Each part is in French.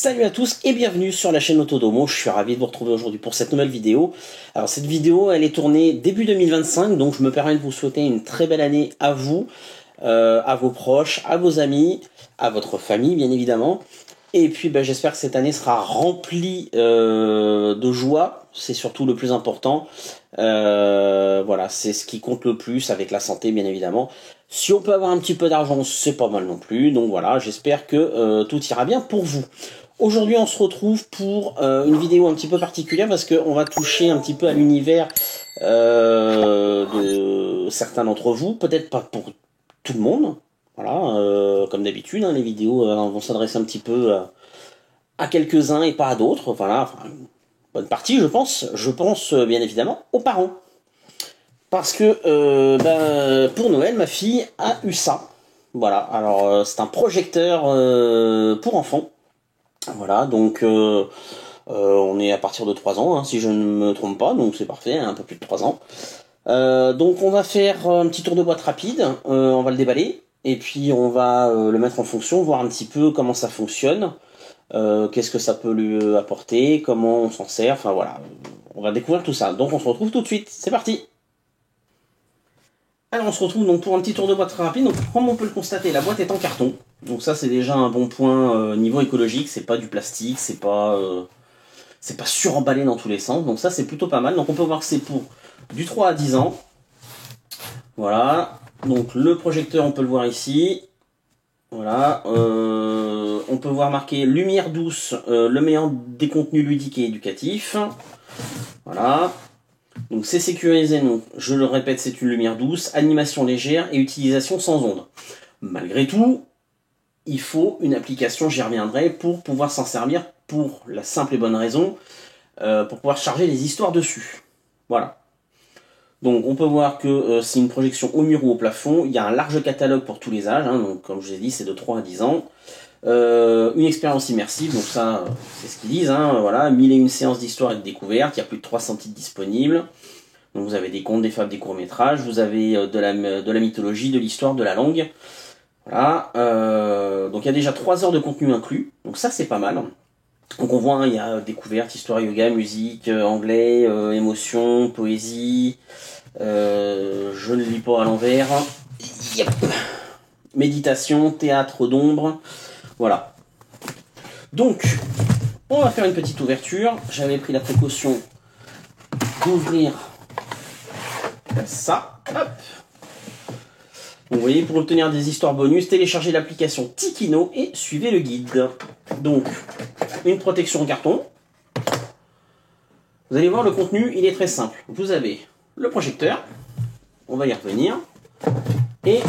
Salut à tous et bienvenue sur la chaîne Autodomo, je suis ravi de vous retrouver aujourd'hui pour cette nouvelle vidéo. Alors cette vidéo elle est tournée début 2025, donc je me permets de vous souhaiter une très belle année à vous, à vos proches, à vos amis, à votre famille bien évidemment. Et puis j'espère que cette année sera remplie de joie, c'est surtout le plus important. Voilà, c'est ce qui compte le plus avec la santé bien évidemment. Si on peut avoir un petit peu d'argent, c'est pas mal non plus. Donc voilà, j'espère que tout ira bien pour vous. Aujourd'hui, on se retrouve pour une vidéo un petit peu particulière parce qu'on va toucher un petit peu à l'univers de certains d'entre vous. Peut-être pas pour tout le monde. Voilà, comme d'habitude, hein, les vidéos vont s'adresser un petit peu à quelques-uns et pas à d'autres. Voilà, enfin, une bonne partie, je pense. Je pense bien évidemment aux parents. Parce que pour Noël, ma fille a eu ça. Voilà, alors c'est un projecteur pour enfants. Voilà, donc on est à partir de 3 ans, hein, si je ne me trompe pas, donc c'est parfait, un peu plus de 3 ans. Donc on va faire un petit tour de boîte rapide, on va le déballer, et puis on va le mettre en fonction, voir un petit peu comment ça fonctionne, qu'est-ce que ça peut lui apporter, comment on s'en sert, enfin voilà, on va découvrir tout ça. Donc on se retrouve tout de suite, c'est parti! Alors on se retrouve donc pour un petit tour de boîte très rapide. Donc comme on peut le constater, la boîte est en carton. Donc ça c'est déjà un bon point niveau écologique, c'est pas du plastique, c'est pas suremballé dans tous les sens. Donc ça c'est plutôt pas mal. Donc on peut voir que c'est pour du 3 à 10 ans. Voilà. Donc le projecteur on peut le voir ici. Voilà. On peut voir marqué lumière douce, le meilleur des contenus ludiques et éducatifs. Voilà. Donc c'est sécurisé, donc je le répète, c'est une lumière douce, animation légère et utilisation sans ondes. Malgré tout, il faut une application, j'y reviendrai, pour pouvoir s'en servir pour la simple et bonne raison, pour pouvoir charger les histoires dessus. Voilà. Donc on peut voir que c'est une projection au mur ou au plafond, il y a un large catalogue pour tous les âges, hein, donc comme je vous ai dit c'est de 3 à 10 ans. Une expérience immersive, donc ça c'est ce qu'ils disent, hein, voilà, 1001 séances d'histoire et de découverte, il y a plus de 300 titres disponibles. Donc vous avez des contes, des fables, des courts-métrages, vous avez de la mythologie, de l'histoire, de la langue. Voilà, donc il y a déjà 3 heures de contenu inclus, donc ça c'est pas mal. Donc on voit, hein, il y a découverte, histoire, yoga, musique, anglais, émotion, poésie, je ne lis pas à l'envers, yep. Méditation, théâtre d'ombre, voilà. Donc, on va faire une petite ouverture. J'avais pris la précaution d'ouvrir ça. Hop. Vous voyez, pour obtenir des histoires bonus, téléchargez l'application Tikino et suivez le guide. Donc, une protection en carton. Vous allez voir, le contenu, il est très simple. Vous avez le projecteur, on va y revenir, et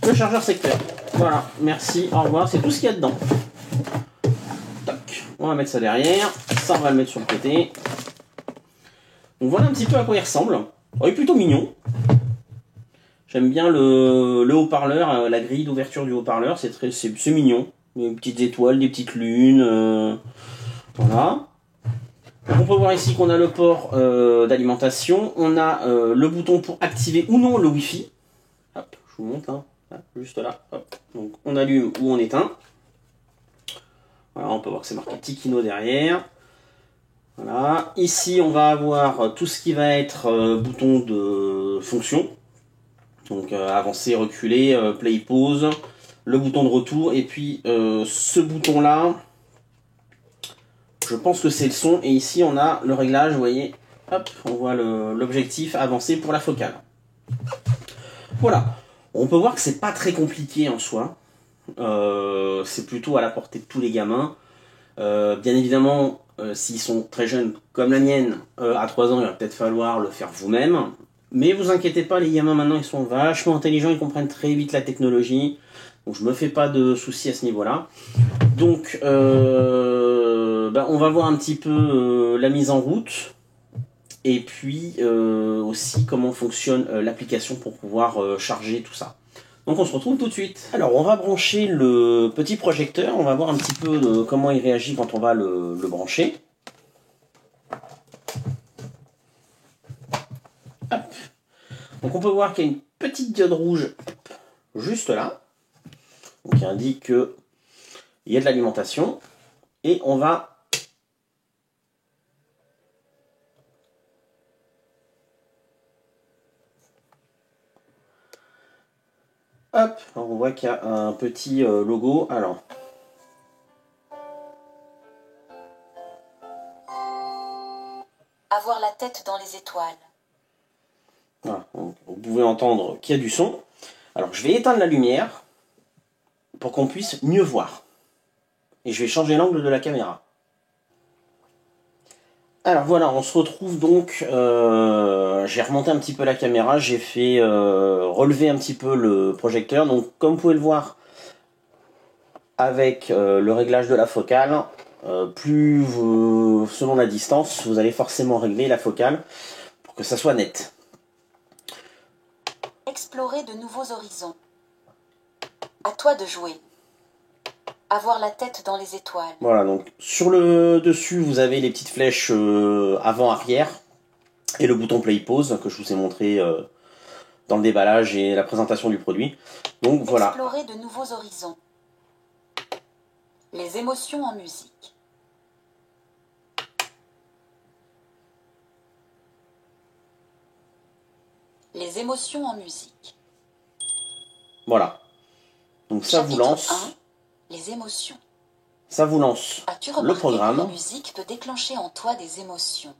le chargeur secteur. Voilà, merci, au revoir, c'est tout ce qu'il y a dedans. Tac. On va mettre ça derrière, ça on va le mettre sur le côté. Donc voilà un petit peu à quoi il ressemble. Oh, il est plutôt mignon. J'aime bien le haut-parleur, la grille d'ouverture du haut-parleur, c'est mignon. Des petites étoiles, des petites lunes, voilà. Donc on peut voir ici qu'on a le port d'alimentation, on a le bouton pour activer ou non le Wi-Fi. Hop, je vous montre, hein. Juste là. Hop. Donc on allume ou on éteint. Voilà, on peut voir que c'est marqué Tikino derrière. Voilà. Ici, on va avoir tout ce qui va être bouton de fonction. Donc avancer, reculer, play, pause, le bouton de retour. Et puis ce bouton-là, je pense que c'est le son. Et ici, on a le réglage, vous voyez. Hop, on voit l'objectif avancer pour la focale. Voilà. On peut voir que c'est pas très compliqué en soi. C'est plutôt à la portée de tous les gamins. Bien évidemment, s'ils sont très jeunes, comme la mienne, à 3 ans, il va peut-être falloir le faire vous-même. Mais vous inquiétez pas, les gamins maintenant, ils sont vachement intelligents, ils comprennent très vite la technologie. Donc je me fais pas de soucis à ce niveau-là. Donc on va voir un petit peu la mise en route. Et puis aussi comment fonctionne l'application pour pouvoir charger tout ça. Donc on se retrouve tout de suite. Alors on va brancher le petit projecteur, on va voir un petit peu comment il réagit quand on va le brancher. Hop. Donc on peut voir qu'il y a une petite diode rouge juste là, donc qui indique qu'il y a de l'alimentation. Et on va... Hop, on voit qu'il y a un petit logo. Alors, avoir la tête dans les étoiles. voilà, donc, vous pouvez entendre qu'il y a du son. Alors, je vais éteindre la lumière pour qu'on puisse mieux voir. Et je vais changer l'angle de la caméra. Alors voilà, on se retrouve donc, j'ai remonté un petit peu la caméra, j'ai fait relever un petit peu le projecteur. Donc comme vous pouvez le voir, avec le réglage de la focale, selon la distance, vous allez forcément régler la focale pour que ça soit net. Explorer de nouveaux horizons. À toi de jouer. Avoir la tête dans les étoiles. Voilà, donc sur le dessus, vous avez les petites flèches avant-arrière et le bouton play pause que je vous ai montré dans le déballage et la présentation du produit. Donc voilà. Explorer de nouveaux horizons. Les émotions en musique. Les émotions en musique. Voilà. Donc ça vous lance. 1, les émotions. Ça vous lance As-tu le remarqué programme. que la musique peut déclencher en toi des émotions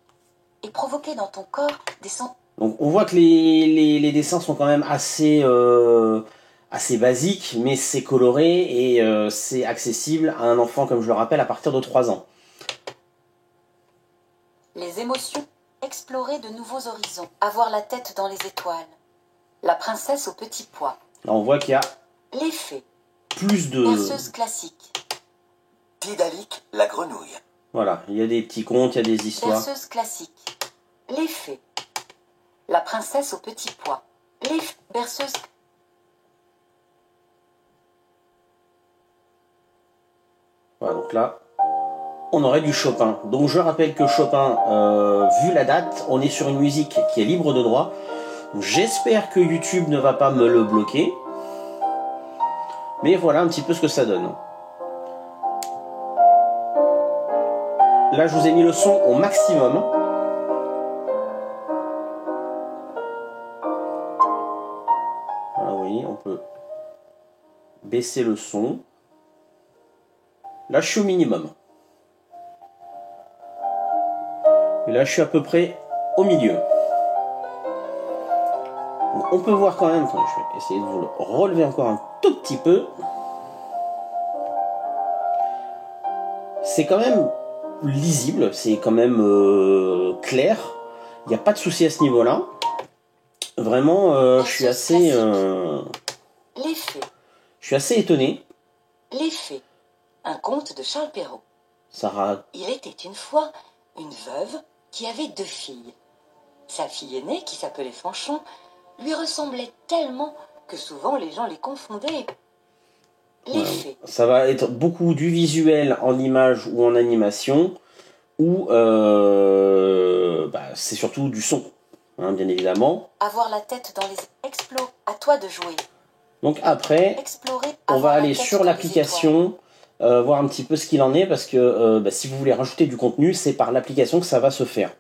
et provoquer dans ton corps des sensations? Donc on voit que les dessins sont quand même assez basiques, mais c'est coloré et c'est accessible à un enfant, comme je le rappelle, à partir de 3 ans. Les émotions. Explorer de nouveaux horizons. Avoir la tête dans les étoiles. La princesse au petit pois. Là on voit qu'il y a Les fées. plus de... Berceuse classique. Tidalik, la grenouille. Voilà, il y a des petits contes, il y a des histoires. Berceuse classique. Les fées. La princesse au petit pois. Les berceuse. Voilà, donc là, on aurait du Chopin. Donc je rappelle que Chopin, vu la date, on est sur une musique qui est libre de droit. J'espère que YouTube ne va pas me le bloquer. Mais voilà un petit peu ce que ça donne. Là, je vous ai mis le son au maximum. Voilà, vous voyez, on peut baisser le son. Là, je suis au minimum. Et là, je suis à peu près au milieu. Donc, on peut voir quand même, attendez, je vais essayer de vous le relever encore un tout petit peu. C'est quand même lisible, c'est quand même clair. Il n'y a pas de souci à ce niveau-là. Vraiment, je suis assez... Les fées. Je suis assez étonné. Les fées. Un conte de Charles Perrault. Sarah. Il était une fois une veuve qui avait 2 filles. Sa fille aînée, qui s'appelait Fanchon, lui ressemblait tellement que souvent les gens les confondaient. Les fées. Ça va être beaucoup du visuel en image ou en animation, ou c'est surtout du son, hein, bien évidemment. Avoir la tête dans les explos. À toi de jouer. Donc après, Explorer. on va Avoir la aller tête sur dans les l'application, voir un petit peu ce qu'il en est, parce que si vous voulez rajouter du contenu, c'est par l'application que ça va se faire.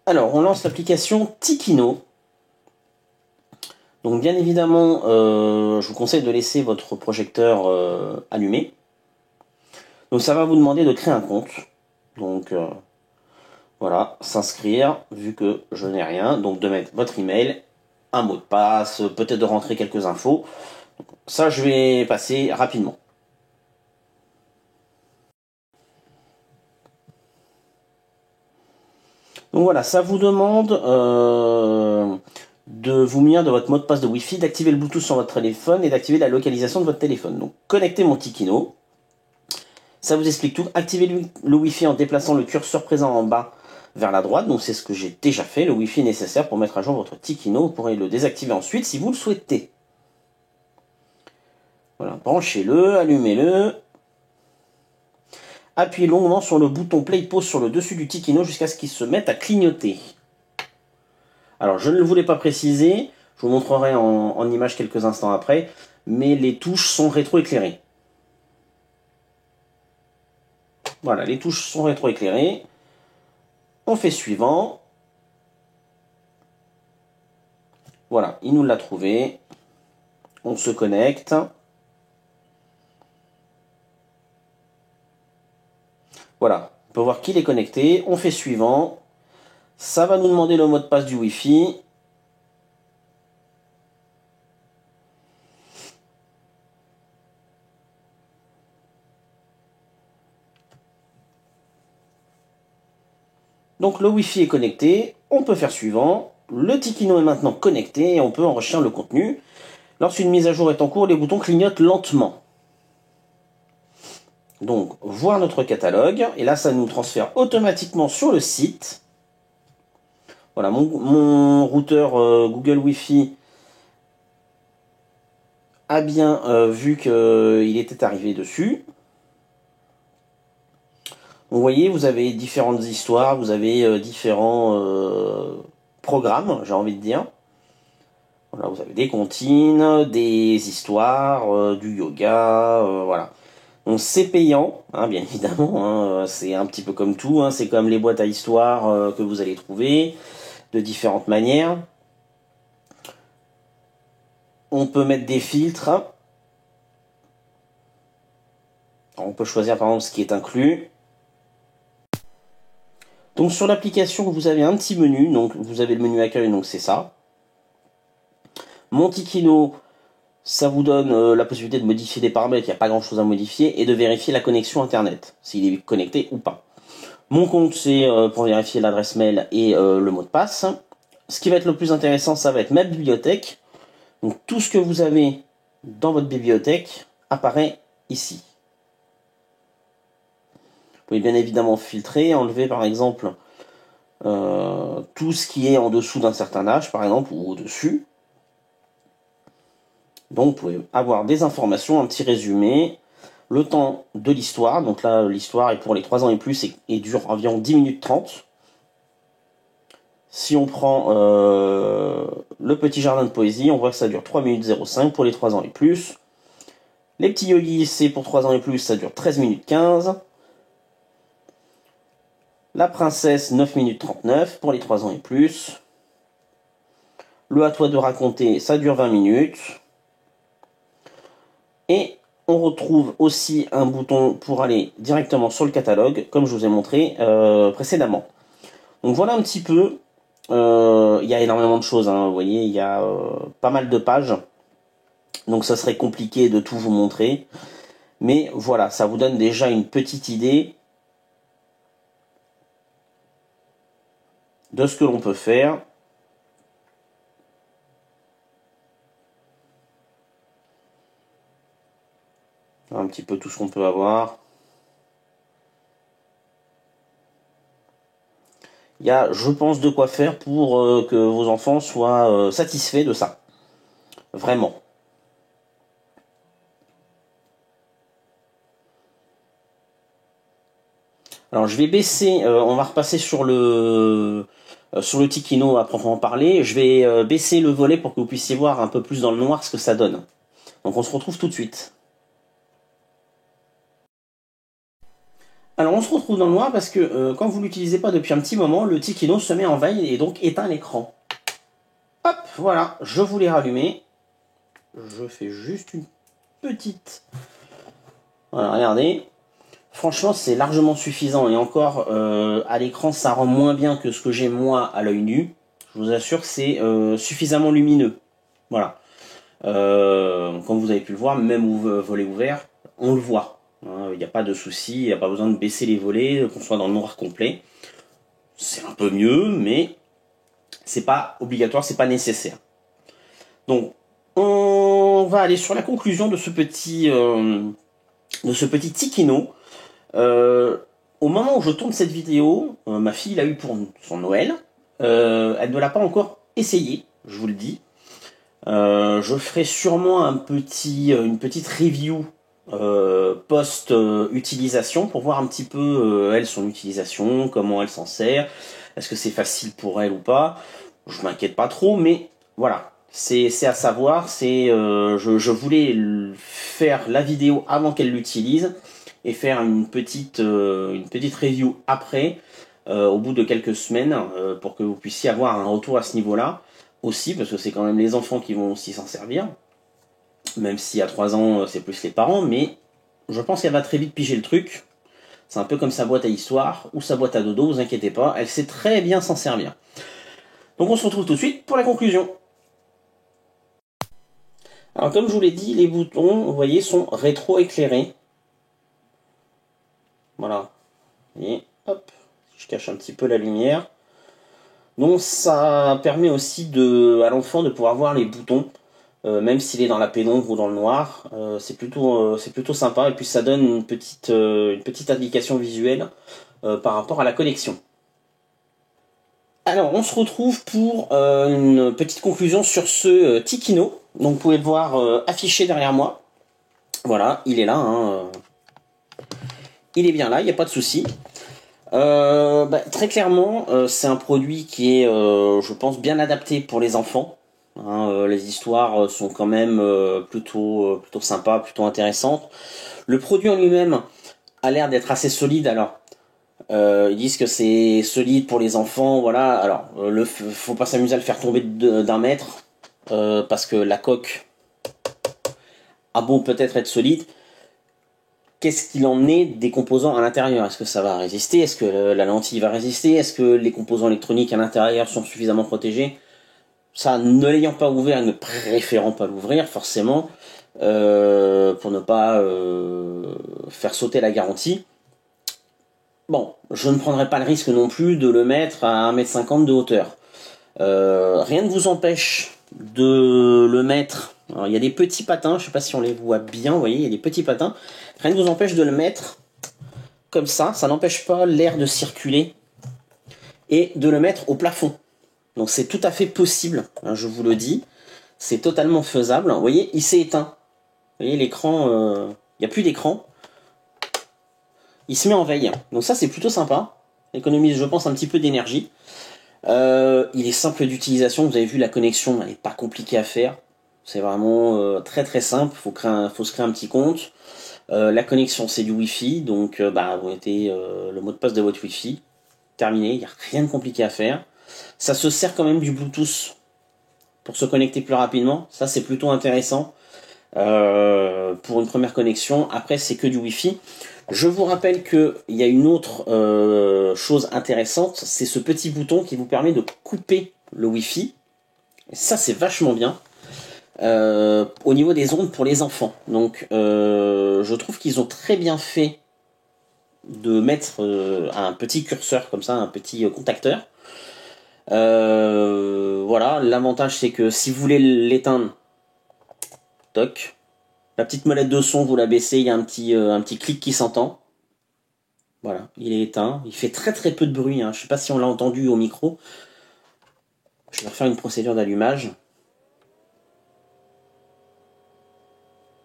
Alors, on lance l'application Tikino. Donc bien évidemment, je vous conseille de laisser votre projecteur allumé. Donc ça va vous demander de créer un compte. Donc voilà, s'inscrire, vu que je n'ai rien. Donc de mettre votre email, un mot de passe, peut-être de rentrer quelques infos. Ça, je vais passer rapidement. Donc voilà, ça vous demande de vous munir de votre mot de passe de Wi-Fi, d'activer le Bluetooth sur votre téléphone et d'activer la localisation de votre téléphone. Donc connectez mon Tikino. Ça vous explique tout. Activez le Wi-Fi en déplaçant le curseur présent en bas vers la droite. Donc c'est ce que j'ai déjà fait. Le Wi-Fi est nécessaire pour mettre à jour votre Tikino. Vous pourrez le désactiver ensuite si vous le souhaitez. Voilà, branchez-le, allumez-le. Appuyez longuement sur le bouton Play Pause sur le dessus du Tikino jusqu'à ce qu'il se mette à clignoter. Alors, je ne le voulais pas préciser, je vous montrerai en image quelques instants après, mais les touches sont rétroéclairées. Voilà, les touches sont rétroéclairées. On fait suivant. Voilà, il nous l'a trouvé. On se connecte. Voilà, on peut voir qu'il est connecté. On fait suivant. Ça va nous demander le mot de passe du Wi-Fi. Donc le Wi-Fi est connecté. On peut faire suivant. Le Tikino est maintenant connecté et on peut enrichir le contenu. Lorsqu'une mise à jour est en cours, les boutons clignotent lentement. Donc, voir notre catalogue. Et là, ça nous transfère automatiquement sur le site. Voilà, mon routeur Google Wi-Fi a bien vu qu'il était arrivé dessus. Vous voyez, vous avez différentes histoires, vous avez différents programmes, j'ai envie de dire. Voilà, vous avez des comptines, des histoires, du yoga, voilà. Donc c'est payant, hein, bien évidemment, hein, c'est un petit peu comme tout, hein, c'est comme les boîtes à histoires que vous allez trouver de différentes manières. On peut mettre des filtres. On peut choisir par exemple ce qui est inclus. Donc sur l'application, vous avez un petit menu, donc vous avez le menu accueil, donc c'est ça. Mon Tikino, ça vous donne la possibilité de modifier des paramètres, il n'y a pas grand chose à modifier, et de vérifier la connexion internet, s'il est connecté ou pas. Mon compte, c'est pour vérifier l'adresse mail et le mot de passe. Ce qui va être le plus intéressant, ça va être ma bibliothèque. Donc tout ce que vous avez dans votre bibliothèque apparaît ici. Vous pouvez bien évidemment filtrer, enlever par exemple tout ce qui est en dessous d'un certain âge, par exemple, ou au-dessus. Donc vous pouvez avoir des informations, un petit résumé, le temps de l'histoire. Donc là, l'histoire est pour les 3 ans et plus et dure environ 10 minutes 30. Si on prend le petit jardin de poésie, on voit que ça dure 3 minutes 05 pour les 3 ans et plus. Les petits yogis, c'est pour 3 ans et plus, ça dure 13 minutes 15. La princesse, 9 minutes 39 pour les 3 ans et plus. Le à toi de raconter, ça dure 20 minutes. Et on retrouve aussi un bouton pour aller directement sur le catalogue, comme je vous ai montré précédemment. Donc voilà un petit peu. Il y a énormément de choses, hein, vous voyez, il y a pas mal de pages. Donc ça serait compliqué de tout vous montrer. Mais voilà, ça vous donne déjà une petite idée de ce que l'on peut faire. Un petit peu tout ce qu'on peut avoir. Il y a, je pense, de quoi faire pour que vos enfants soient satisfaits de ça. Vraiment. Alors je vais baisser, on va repasser sur le Tikino à proprement parler. Je vais baisser le volet pour que vous puissiez voir un peu plus dans le noir ce que ça donne. Donc on se retrouve tout de suite. Alors on se retrouve dans le noir parce que quand vous l'utilisez pas depuis un petit moment, le Tikino se met en veille et donc éteint l'écran. Hop, voilà, je vous l'ai rallumé. Je fais juste une petite... Voilà, regardez. Franchement, c'est largement suffisant. Et encore, à l'écran, ça rend moins bien que ce que j'ai moi à l'œil nu. Je vous assure que c'est suffisamment lumineux. Voilà. Comme vous avez pu le voir, même au volet ouvert, on le voit. Il n'y a pas de souci, il n'y a pas besoin de baisser les volets, qu'on soit dans le noir complet. C'est un peu mieux, mais c'est pas obligatoire, c'est pas nécessaire. Donc, on va aller sur la conclusion de ce petit Tikino. Au moment où je tourne cette vidéo, ma fille l'a eu pour son Noël. Elle ne l'a pas encore essayé, je vous le dis. Je ferai sûrement une petite review post-utilisation pour voir un petit peu elle son utilisation, comment elle s'en sert, est-ce que c'est facile pour elle ou pas. Je m'inquiète pas trop, mais voilà. C'est à savoir, je voulais faire la vidéo avant qu'elle l'utilise et faire une petite review après, au bout de quelques semaines, pour que vous puissiez avoir un retour à ce niveau-là aussi, parce que c'est quand même les enfants qui vont aussi s'en servir, même si à 3 ans c'est plus les parents, mais je pense qu'elle va très vite piger le truc. C'est un peu comme sa boîte à histoire ou sa boîte à dodo, vous inquiétez pas, elle sait très bien s'en servir. Donc on se retrouve tout de suite pour la conclusion. Alors comme je vous l'ai dit, les boutons, vous voyez, sont rétro-éclairés. Voilà. Et hop, je cache un petit peu la lumière. Donc ça permet aussi à l'enfant de pouvoir voir les boutons, même s'il est dans la pénombre ou dans le noir. C'est plutôt sympa, et puis ça donne une petite indication visuelle par rapport à la connexion. Alors on se retrouve pour une petite conclusion sur ce Tikino. Donc vous pouvez le voir affiché derrière moi. Voilà, il est là. Hein. Il est bien là, il n'y a pas de souci. Très clairement, c'est un produit qui est, je pense, bien adapté pour les enfants. Hein, les histoires sont quand même plutôt sympas, plutôt intéressantes. Le produit en lui-même a l'air d'être assez solide. Alors, ils disent que c'est solide pour les enfants, voilà. Alors, faut pas s'amuser à le faire tomber d'un mètre, parce que la coque a beau peut-être être solide. Qu'est-ce qu'il en est des composants à l'intérieur? Est-ce que ça va résister? Est-ce que la lentille va résister? Est-ce que les composants électroniques à l'intérieur sont suffisamment protégés? Ça, ne l'ayant pas ouvert, ne préférant pas l'ouvrir, forcément, pour ne pas faire sauter la garantie. Bon, je ne prendrai pas le risque non plus de le mettre à 1,50 m de hauteur. Rien ne vous empêche de le mettre. Alors, il y a des petits patins, je ne sais pas si on les voit bien, vous voyez, il y a des petits patins. Rien ne vous empêche de le mettre comme ça n'empêche pas l'air de circuler, et de le mettre au plafond. Donc c'est tout à fait possible, hein, je vous le dis, c'est totalement faisable. Vous voyez, il s'est éteint. Vous voyez, l'écran, il n'y a plus d'écran. Il se met en veille. Donc ça, c'est plutôt sympa. Économise, je pense, un petit peu d'énergie. Il est simple d'utilisation. Vous avez vu, la connexion, elle n'est pas compliquée à faire. C'est vraiment très très simple. Faut se créer un petit compte. La connexion, c'est du Wi-Fi. Donc, vous mettez le mot de passe de votre Wi-Fi. Terminé. Il n'y a rien de compliqué à faire. Ça se sert quand même du Bluetooth pour se connecter plus rapidement. Ça, c'est plutôt intéressant pour une première connexion. Après, c'est que du Wi-Fi. Je vous rappelle qu'il y a une autre chose intéressante, c'est ce petit bouton qui vous permet de couper le Wi-Fi. Et ça, c'est vachement bien au niveau des ondes pour les enfants. Donc, je trouve qu'ils ont très bien fait de mettre un petit curseur comme ça, un petit contacteur. Voilà, l'avantage c'est que si vous voulez l'éteindre, toc, la petite molette de son, vous la baissez, il y a un petit clic qui s'entend. Voilà, il est éteint. Il fait très très peu de bruit, hein. Je ne sais pas si on l'a entendu au micro. Je vais refaire une procédure d'allumage.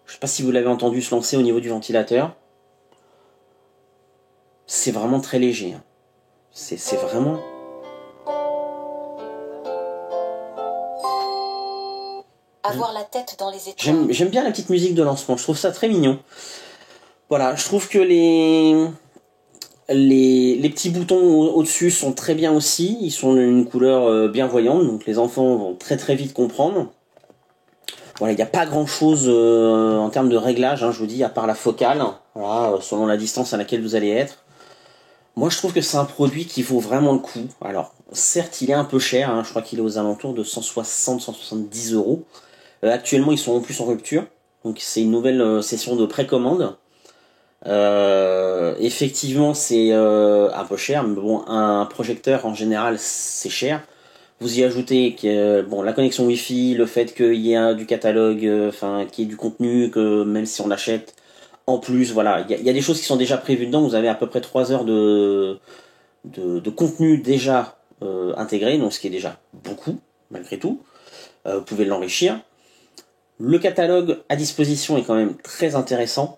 Je ne sais pas si vous l'avez entendu se lancer au niveau du ventilateur. C'est vraiment très léger, hein. C'est vraiment... Avoir la tête dans les étoiles. J'aime bien la petite musique de lancement, je trouve ça très mignon. Voilà, je trouve que les petits boutons au-dessus sont très bien aussi. Ils sont d'une couleur bien voyante, donc les enfants vont très très vite comprendre. Voilà, il n'y a pas grand-chose en termes de réglage, hein, je vous dis, à part la focale, voilà, selon la distance à laquelle vous allez être. Moi, je trouve que c'est un produit qui vaut vraiment le coup. Alors, certes, il est un peu cher, hein, je crois qu'il est aux alentours de 160-170 €. Actuellement, ils sont en plus en rupture, donc c'est une nouvelle session de précommande. Effectivement, c'est un peu cher, mais bon, un projecteur en général, c'est cher. Vous y ajoutez la connexion Wi-Fi, le fait qu'il y ait du catalogue, qu'il y ait du contenu, que même si on l'achète en plus, voilà, il y a des choses qui sont déjà prévues dedans. Vous avez à peu près 3 heures de contenu déjà intégré, donc ce qui est déjà beaucoup, malgré tout. Vous pouvez l'enrichir. Le catalogue à disposition est quand même très intéressant.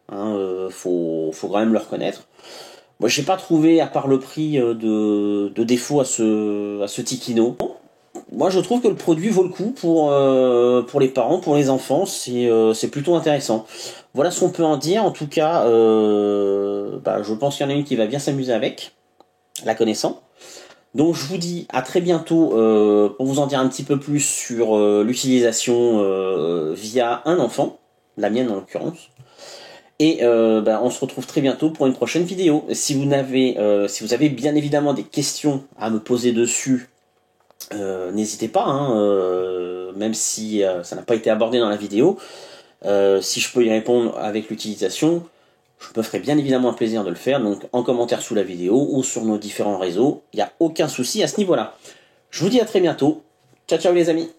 Hein, faut quand même le reconnaître. Moi, j'ai pas trouvé, à part le prix, de défaut à ce Tikino. moi je trouve que le produit vaut le coup pour les parents, pour les enfants, c'est plutôt intéressant. Voilà ce qu'on peut en dire. En tout cas, je pense qu'il y en a une qui va bien s'amuser avec, la connaissant. Donc je vous dis à très bientôt pour vous en dire un petit peu plus sur l'utilisation via un enfant, la mienne en l'occurrence. Et on se retrouve très bientôt pour une prochaine vidéo. Si vous avez bien évidemment des questions à me poser dessus, n'hésitez pas, même si ça n'a pas été abordé dans la vidéo. Si je peux y répondre avec l'utilisation, je me ferai bien évidemment un plaisir de le faire, donc en commentaire sous la vidéo ou sur nos différents réseaux, il n'y a aucun souci à ce niveau-là. Je vous dis à très bientôt, ciao ciao les amis.